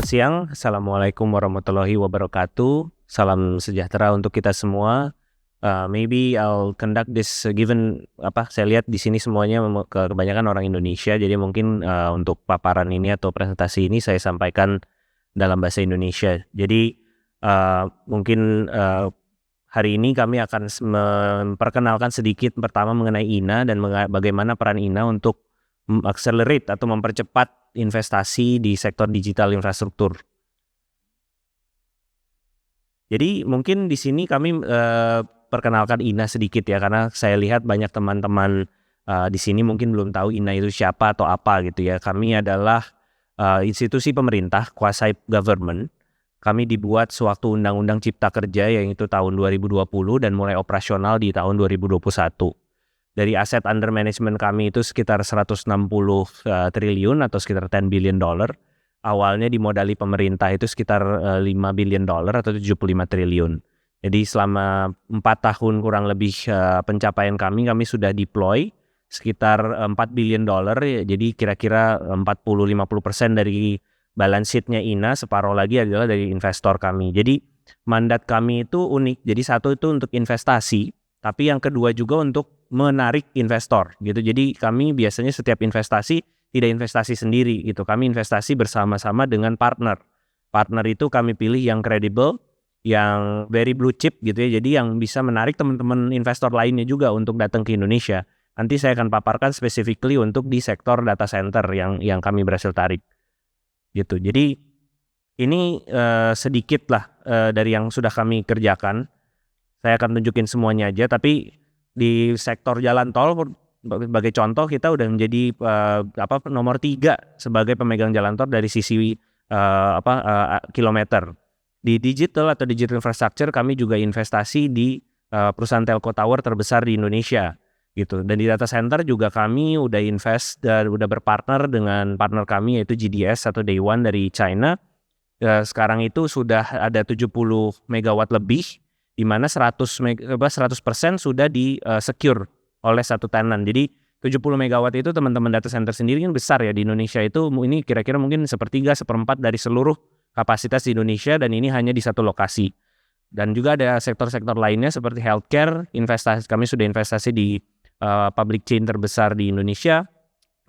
siang, Assalamualaikum warahmatullahi wabarakatuh. Salam sejahtera untuk kita semua. Maybe I'll conduct this given saya lihat di sini semuanya kebanyakan orang Indonesia, jadi mungkin untuk paparan ini atau presentasi ini saya sampaikan dalam bahasa Indonesia. Jadi mungkin hari ini kami akan memperkenalkan sedikit pertama mengenai INA dan bagaimana peran INA untuk accelerate atau mempercepat investasi di sektor digital infrastruktur. Jadi mungkin di sini kami perkenalkan INA sedikit ya, karena saya lihat banyak teman-teman di sini mungkin belum tahu INA itu siapa atau apa gitu ya. Kami adalah institusi pemerintah, quasi government. Kami dibuat sewaktu Undang-Undang Cipta Kerja yaitu tahun 2020 dan mulai operasional di tahun 2021. Dari aset under management kami itu sekitar 160 triliun atau sekitar $10 billion. Awalnya dimodali pemerintah itu sekitar $5 billion atau 75 triliun. Jadi selama 4 tahun kurang lebih pencapaian kami sudah deploy sekitar $4 billion. Jadi kira-kira 40-50% dari balance sheet-nya INA, separuh lagi adalah dari investor kami. Jadi mandat kami itu unik. Jadi satu itu untuk investasi, tapi yang kedua juga untuk menarik investor gitu. Jadi kami biasanya setiap investasi tidak investasi sendiri gitu. Kami investasi bersama-sama dengan partner. Partner itu kami pilih yang kredibel, yang very blue chip gitu ya. Jadi yang bisa menarik teman-teman investor lainnya juga untuk datang ke Indonesia. Nanti saya akan paparkan specifically untuk di sektor data center yang kami berhasil tarik. Gitu. Jadi ini sedikit lah dari yang sudah kami kerjakan. Saya akan tunjukin semuanya aja, tapi di sektor jalan tol sebagai contoh kita udah menjadi nomor 3 sebagai pemegang jalan tol dari sisi kilometer. Di digital atau digital infrastructure kami juga investasi di perusahaan telco tower terbesar di Indonesia gitu. Dan di data center juga kami udah invest dan udah berpartner dengan partner kami yaitu GDS atau Day One dari China. Sekarang itu sudah ada 70 megawatt lebih, di mana 100% sudah di-secure oleh satu tenant. Jadi 70 megawatt itu teman-teman data center sendiri kan besar ya di Indonesia itu. Ini kira-kira mungkin 1/3, 1/4 dari seluruh kapasitas di Indonesia dan ini hanya di satu lokasi. Dan juga ada sektor-sektor lainnya seperti healthcare, kami sudah investasi di public chain terbesar di Indonesia,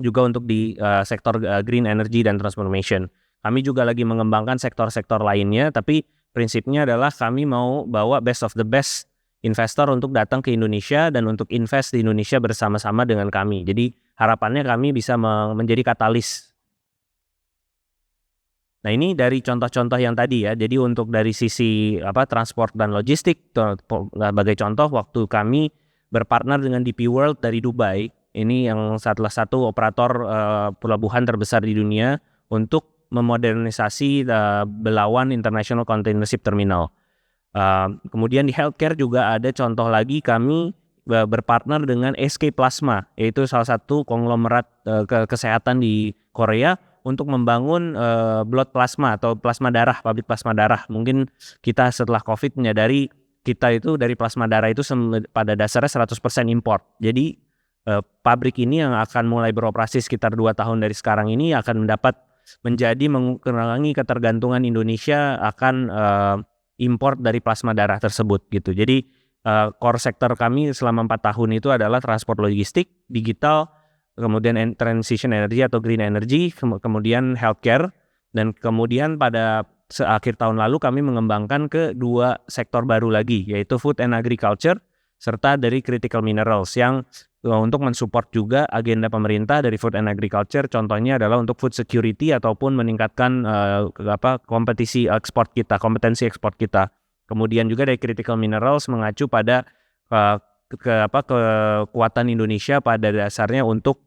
juga untuk di sektor green energy dan transformation. Kami juga lagi mengembangkan sektor-sektor lainnya, tapi prinsipnya adalah kami mau bawa best of the best investor untuk datang ke Indonesia dan untuk invest di Indonesia bersama-sama dengan kami. Jadi harapannya kami bisa menjadi katalis. Nah ini dari contoh-contoh yang tadi ya. Jadi untuk dari sisi transport dan logistik, sebagai contoh waktu kami berpartner dengan DP World dari Dubai, ini yang salah satu operator pelabuhan terbesar di dunia untuk memodernisasi Belawan International Container Ship Terminal. Kemudian di healthcare juga ada contoh lagi, kami berpartner dengan SK Plasma, yaitu salah satu konglomerat kesehatan di Korea untuk membangun blood plasma atau plasma darah, pabrik plasma darah. Mungkin kita setelah COVID menyadari kita itu dari plasma darah itu pada dasarnya 100% import. Jadi pabrik ini yang akan mulai beroperasi sekitar 2 tahun dari sekarang ini akan menjadi mengurangi ketergantungan Indonesia akan import dari plasma darah tersebut gitu. Jadi core sektor kami selama 4 tahun itu adalah transport logistik, digital, kemudian transition energy atau green energy, kemudian healthcare, dan kemudian pada akhir tahun lalu kami mengembangkan ke 2 sektor baru lagi, yaitu food and agriculture serta dari critical minerals yang untuk mensupport juga agenda pemerintah dari food and agriculture. Contohnya adalah untuk food security ataupun meningkatkan kompetensi ekspor kita. Kemudian juga dari critical minerals mengacu pada kekuatan Indonesia pada dasarnya untuk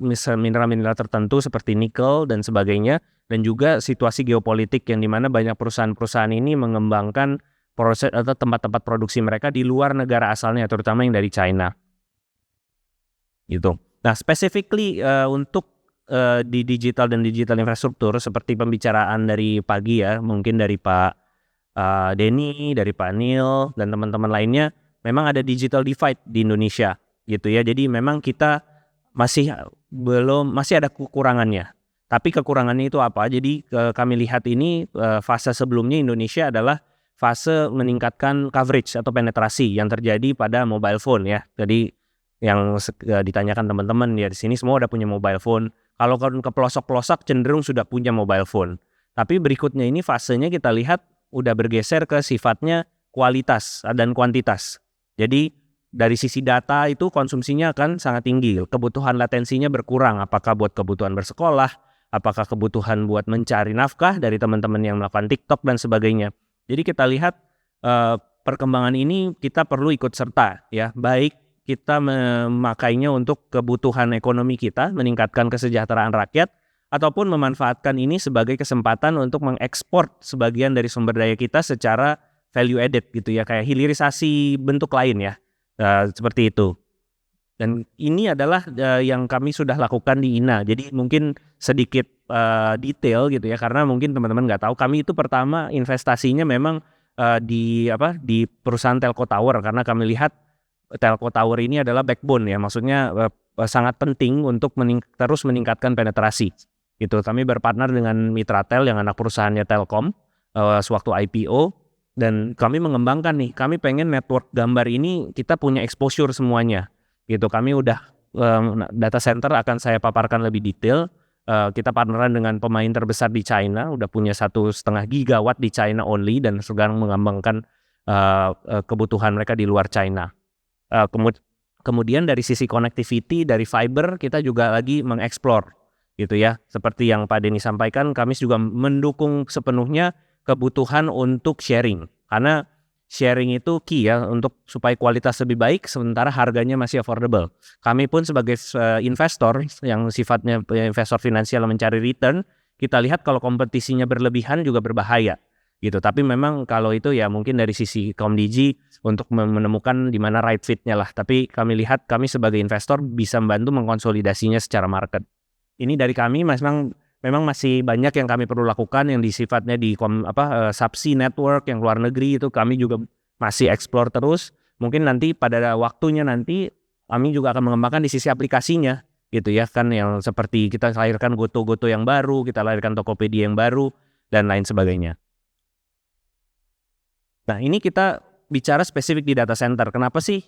mineral-mineral tertentu seperti nikel dan sebagainya, dan juga situasi geopolitik yang dimana banyak perusahaan-perusahaan ini mengembangkan proses atau tempat-tempat produksi mereka di luar negara asalnya, terutama yang dari China. Gitu. Nah, specifically untuk di digital dan digital infrastruktur seperti pembicaraan dari pagi ya, mungkin dari Pak Denny, dari Pak Neil dan teman-teman lainnya, memang ada digital divide di Indonesia gitu ya. Jadi memang kita masih ada kekurangannya. Tapi kekurangannya itu apa? Jadi kami lihat ini fase sebelumnya Indonesia adalah fase meningkatkan coverage atau penetrasi yang terjadi pada mobile phone ya. Jadi yang ditanyakan teman-teman ya, di sini semua udah punya mobile phone. Kalau ke pelosok-pelosok cenderung sudah punya mobile phone. Tapi berikutnya ini fasenya kita lihat udah bergeser ke sifatnya kualitas dan kuantitas. Jadi dari sisi data itu konsumsinya akan sangat tinggi. Kebutuhan latensinya berkurang. Apakah buat kebutuhan bersekolah, apakah kebutuhan buat mencari nafkah dari teman-teman yang melakukan TikTok dan sebagainya. Jadi kita lihat perkembangan ini kita perlu ikut serta ya. Baik kita memakainya untuk kebutuhan ekonomi kita, meningkatkan kesejahteraan rakyat, ataupun memanfaatkan ini sebagai kesempatan untuk mengekspor sebagian dari sumber daya kita secara value added gitu ya, kayak hilirisasi bentuk lain ya. Seperti itu. Dan ini adalah yang kami sudah lakukan di INA. Jadi mungkin sedikit detail gitu ya, karena mungkin teman-teman nggak tahu. Kami itu pertama investasinya memang di perusahaan telco tower, karena kami lihat telco tower ini adalah backbone ya, maksudnya sangat penting untuk terus meningkatkan penetrasi. Gitu. Kami berpartner dengan Mitratel yang anak perusahaannya Telkom sewaktu IPO. Dan kami mengembangkan nih, kami pengen network gambar ini kita punya exposure semuanya gitu. Kami udah data center akan saya paparkan lebih detail. Kita partneran dengan pemain terbesar di China, udah punya 1,5 gigawatt di China only, dan sedang mengembangkan kebutuhan mereka di luar China. Kemudian dari sisi connectivity, dari fiber kita juga lagi mengeksplor gitu ya. Seperti yang Pak Denny sampaikan, kami juga mendukung sepenuhnya kebutuhan untuk sharing, karena sharing itu key ya untuk supaya kualitas lebih baik sementara harganya masih affordable. Kami pun sebagai investor yang sifatnya investor finansial mencari return, kita lihat kalau kompetisinya berlebihan juga berbahaya gitu. Tapi memang kalau itu ya mungkin dari sisi Komdigi untuk menemukan di mana right fitnya lah. Tapi kami lihat kami sebagai investor bisa membantu mengkonsolidasinya secara market. Ini dari kami memang masih banyak yang kami perlu lakukan yang sifatnya di subsea network yang luar negeri, itu kami juga masih explore terus. Mungkin nanti pada waktunya nanti kami juga akan mengembangkan di sisi aplikasinya gitu ya, kan yang seperti kita lahirkan GoTo yang baru, kita lahirkan Tokopedia yang baru dan lain sebagainya. Nah, ini kita bicara spesifik di data center. Kenapa sih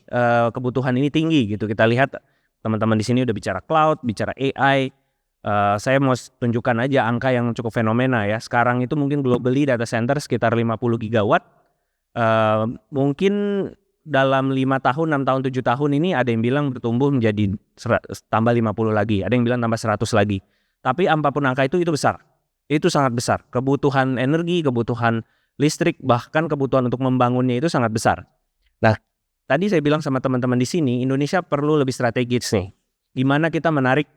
kebutuhan ini tinggi gitu? Kita lihat teman-teman di sini udah bicara cloud, bicara AI. Saya mau tunjukkan aja angka yang cukup fenomena ya. Sekarang itu mungkin globally data center sekitar 50 gigawatt. Mungkin dalam 5 tahun, 6 tahun, 7 tahun ini ada yang bilang bertumbuh menjadi tambah 50 lagi. Ada yang bilang tambah 100 lagi. Tapi apapun angka itu besar. Itu sangat besar. Kebutuhan energi, kebutuhan listrik, bahkan kebutuhan untuk membangunnya itu sangat besar. Nah, tadi saya bilang sama teman-teman di sini, Indonesia perlu lebih strategis nih. Gimana kita menarik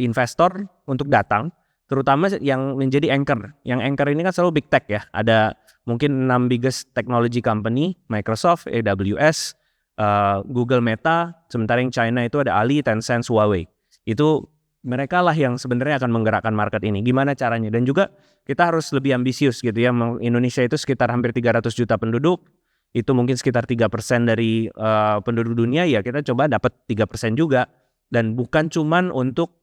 investor untuk datang, terutama yang menjadi anchor. Yang anchor ini kan selalu big tech ya. Ada mungkin 6 biggest technology company, Microsoft, AWS, Google, Meta. Sementara yang China itu ada Ali, Tencent, Huawei. Itu mereka lah yang sebenarnya akan menggerakkan market ini. Gimana caranya? Dan juga kita harus lebih ambisius gitu ya. Indonesia itu sekitar hampir 300 juta penduduk. Itu mungkin sekitar 3% dari penduduk dunia, ya kita coba dapat 3% juga. Dan bukan cuman untuk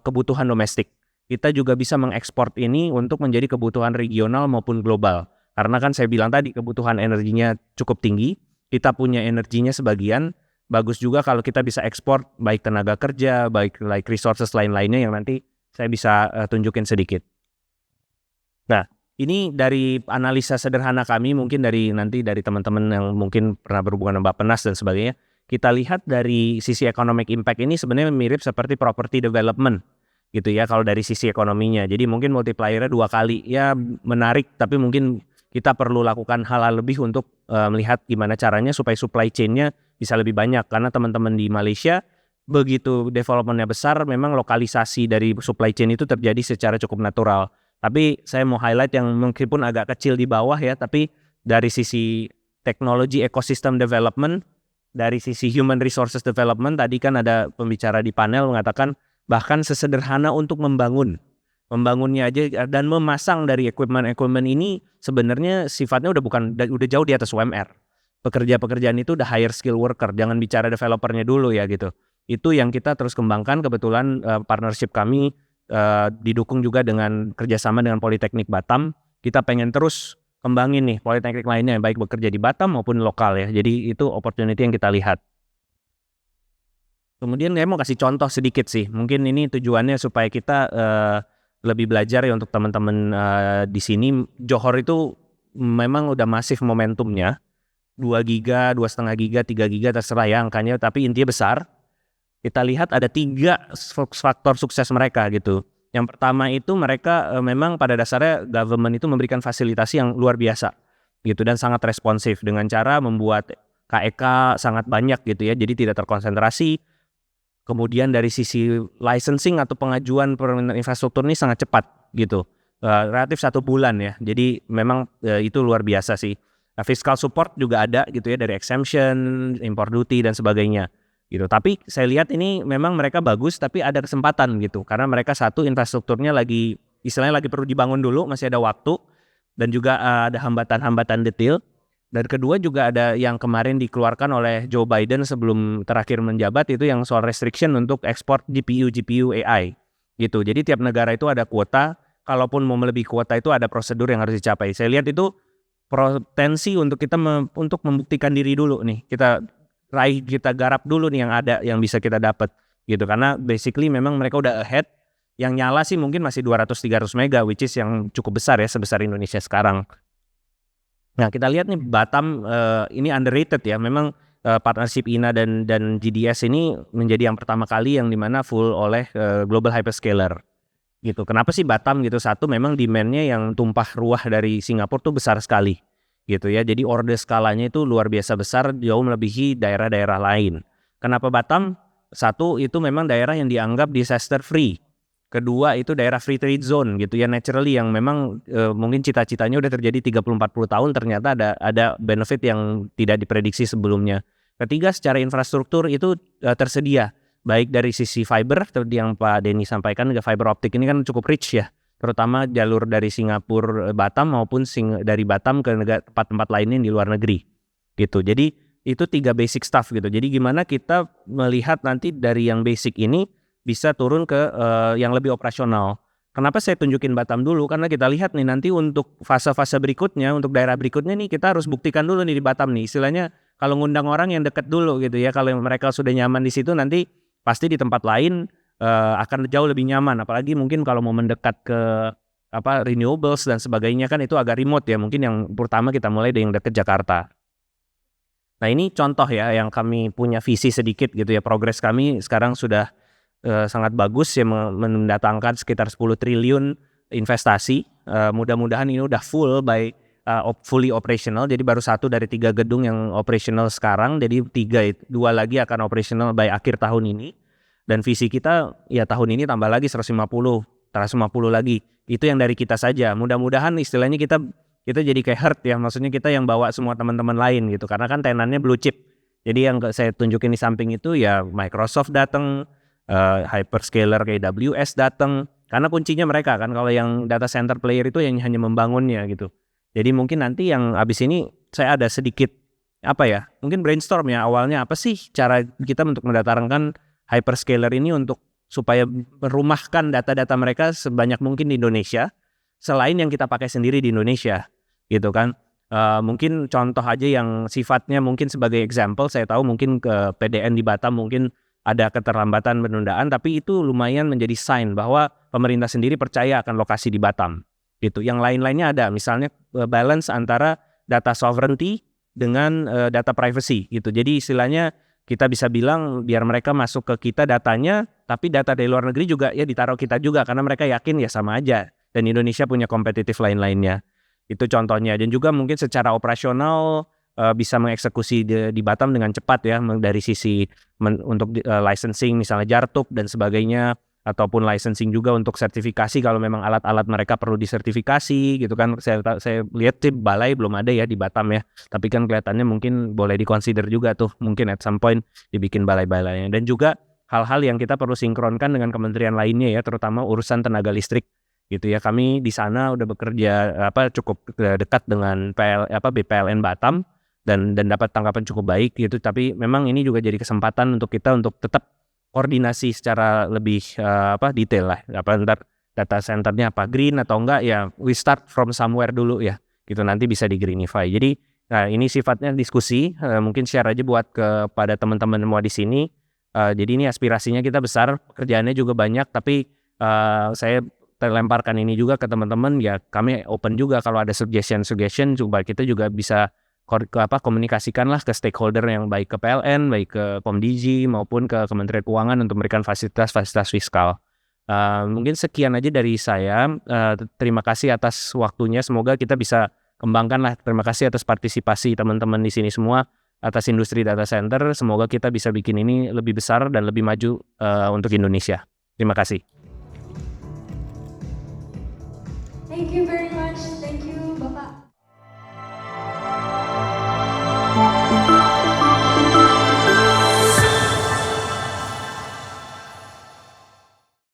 kebutuhan domestik. Kita juga bisa mengekspor ini untuk menjadi kebutuhan regional maupun global. Karena kan saya bilang tadi kebutuhan energinya cukup tinggi. Kita punya energinya sebagian. Bagus juga kalau kita bisa ekspor baik tenaga kerja, baik like resources lain-lainnya yang nanti saya bisa tunjukin sedikit. Nah, ini dari analisa sederhana kami, mungkin dari teman-teman yang mungkin pernah berhubungan dengan Bappenas dan sebagainya. Kita lihat dari sisi economic impact ini sebenarnya mirip seperti property development gitu ya kalau dari sisi ekonominya. Jadi mungkin multipliernya 2 kali. Ya menarik, tapi mungkin kita perlu lakukan hal lebih untuk melihat gimana caranya supaya supply chain-nya bisa lebih banyak. Karena teman-teman di Malaysia begitu development-nya besar, memang lokalisasi dari supply chain itu terjadi secara cukup natural. Tapi saya mau highlight yang meskipun agak kecil di bawah ya, tapi dari sisi teknologi ecosystem development, dari sisi human resources development, tadi kan ada pembicara di panel mengatakan bahkan sesederhana untuk membangunnya aja dan memasang dari equipment ini sebenarnya sifatnya udah jauh di atas UMR. Pekerjaan itu udah higher skill worker, jangan bicara developernya dulu ya gitu. Itu yang kita terus kembangkan. Kebetulan partnership kami didukung juga dengan kerjasama dengan Politeknik Batam. Kita pengen terus kembangin nih politeknik lainnya yang baik bekerja di Batam maupun lokal ya. Jadi itu opportunity yang kita lihat. Kemudian saya mau kasih contoh sedikit sih. Mungkin ini tujuannya supaya kita lebih belajar ya untuk teman-teman di sini. Johor itu memang udah masif momentumnya. 2 giga, 2,5 giga, 3 giga terserah ya angkanya, tapi intinya besar. Kita lihat ada 3 faktor sukses mereka gitu. Yang pertama itu mereka memang pada dasarnya government itu memberikan fasilitasi yang luar biasa gitu dan sangat responsif dengan cara membuat KEK sangat banyak gitu ya, jadi tidak terkonsentrasi. Kemudian dari sisi licensing atau pengajuan permintaan infrastruktur ini sangat cepat gitu, relatif 1 bulan ya, jadi memang itu luar biasa sih. Fiscal support juga ada gitu ya dari exemption, import duty dan sebagainya gitu. Tapi saya lihat ini memang mereka bagus tapi ada kesempatan gitu. Karena mereka satu infrastrukturnya lagi istilahnya lagi perlu dibangun dulu, masih ada waktu dan juga ada hambatan-hambatan detail. Dan kedua juga ada yang kemarin dikeluarkan oleh Joe Biden sebelum terakhir menjabat itu yang soal restriction untuk ekspor GPU AI gitu. Jadi tiap negara itu ada kuota, kalaupun mau melebihi kuota itu ada prosedur yang harus dicapai. Saya lihat itu potensi untuk kita untuk membuktikan diri dulu nih, kita garap dulu nih yang ada yang bisa kita dapat gitu, karena basically memang mereka udah ahead. Yang nyala sih mungkin masih 200-300 mega which is yang cukup besar ya sebesar Indonesia sekarang. Nah kita lihat nih Batam ini underrated ya, memang partnership INA dan GDS ini menjadi yang pertama kali yang dimana full oleh global hyperscaler gitu. Kenapa sih Batam gitu? Satu memang demand-nya yang tumpah ruah dari Singapura tuh besar sekali gitu ya. Jadi order skalanya itu luar biasa besar, jauh melebihi daerah-daerah lain. Kenapa Batam? Satu itu memang daerah yang dianggap disaster free. Kedua itu daerah free trade zone gitu ya, naturally yang memang mungkin cita-citanya udah terjadi 30-40 tahun, ternyata ada benefit yang tidak diprediksi sebelumnya. Ketiga secara infrastruktur itu tersedia. Baik dari sisi fiber yang Pak Denny sampaikan, fiber optik ini kan cukup rich ya, terutama jalur dari Singapura Batam maupun dari Batam ke tempat-tempat lainnya di luar negeri gitu. Jadi itu 3 basic stuff gitu. Jadi gimana kita melihat nanti dari yang basic ini bisa turun ke yang lebih operasional. Kenapa saya tunjukin Batam dulu? Karena kita lihat nih nanti untuk fase-fase berikutnya, untuk daerah berikutnya nih kita harus buktikan dulu nih di Batam nih. Istilahnya kalau ngundang orang yang dekat dulu gitu ya, kalau mereka sudah nyaman di situ nanti pasti di tempat lain akan jauh lebih nyaman. Apalagi mungkin kalau mau mendekat ke renewables dan sebagainya kan itu agak remote ya. Mungkin yang pertama kita mulai dari yang dekat Jakarta. Nah ini contoh ya yang kami punya visi sedikit gitu ya. Progres kami sekarang sudah sangat bagus ya, mendatangkan sekitar 10 triliun investasi. Mudah-mudahan ini udah fully operational. Jadi baru 1 dari 3 gedung yang operational sekarang. Jadi 2 lagi akan operational by akhir tahun ini. Dan visi kita ya tahun ini tambah lagi 150 lagi. Itu yang dari kita saja. Mudah-mudahan istilahnya kita jadi kayak herd ya. Maksudnya kita yang bawa semua teman-teman lain gitu. Karena kan tenannya blue chip. Jadi yang saya tunjukin di samping itu ya Microsoft datang, hyperscaler kayak AWS datang. Karena kuncinya mereka kan, kalau yang data center player itu yang hanya membangunnya gitu. Jadi mungkin nanti yang abis ini saya ada sedikit mungkin brainstorm ya awalnya apa sih cara kita untuk mendatangkan hyperscaler ini untuk supaya merumahkan data-data mereka sebanyak mungkin di Indonesia selain yang kita pakai sendiri di Indonesia gitu kan. Mungkin contoh aja yang sifatnya mungkin sebagai example, saya tahu mungkin ke PDN di Batam mungkin ada keterlambatan penundaan, tapi itu lumayan menjadi sign bahwa pemerintah sendiri percaya akan lokasi di Batam gitu. Yang lain-lainnya ada, misalnya balance antara data sovereignty dengan data privacy gitu. Jadi istilahnya kita bisa bilang biar mereka masuk ke kita datanya, tapi data dari luar negeri juga ya ditaruh kita juga, karena mereka yakin ya sama aja. Dan Indonesia punya kompetitif lain-lainnya. Itu contohnya. Dan juga mungkin secara operasional bisa mengeksekusi di Batam dengan cepat ya, dari sisi untuk licensing misalnya Jartuk dan sebagainya, ataupun licensing juga untuk sertifikasi kalau memang alat-alat mereka perlu disertifikasi gitu kan. Saya lihat sih balai belum ada ya di Batam ya, tapi kan kelihatannya mungkin boleh dikonsider juga tuh mungkin at some point dibikin balai-balainya. Dan juga hal-hal yang kita perlu sinkronkan dengan kementerian lainnya ya, terutama urusan tenaga listrik gitu ya. Kami di sana udah bekerja cukup dekat dengan BPLN Batam dan dapat tanggapan cukup baik gitu. Tapi memang ini juga jadi kesempatan untuk kita untuk tetap koordinasi secara lebih detail lah. Ntar data centernya apa, green atau enggak ya, we start from somewhere dulu ya. Gitu nanti bisa di greenify. Jadi ini sifatnya diskusi, mungkin share aja buat kepada teman-teman semua di sini. Jadi ini aspirasinya kita besar, pekerjaannya juga banyak, tapi saya terlemparkan ini juga ke teman-teman, ya kami open juga kalau ada suggestion supaya kita juga bisa komunikasikanlah ke stakeholder yang baik ke PLN, baik ke Komdigi maupun ke Kementerian Keuangan untuk memberikan fasilitas fiskal. Mungkin sekian aja dari saya. Terima kasih atas waktunya. Semoga kita bisa kembangkan lah. Terima kasih atas partisipasi teman-teman di sini semua atas industri data center. Semoga kita bisa bikin ini lebih besar dan lebih maju untuk Indonesia. Terima kasih.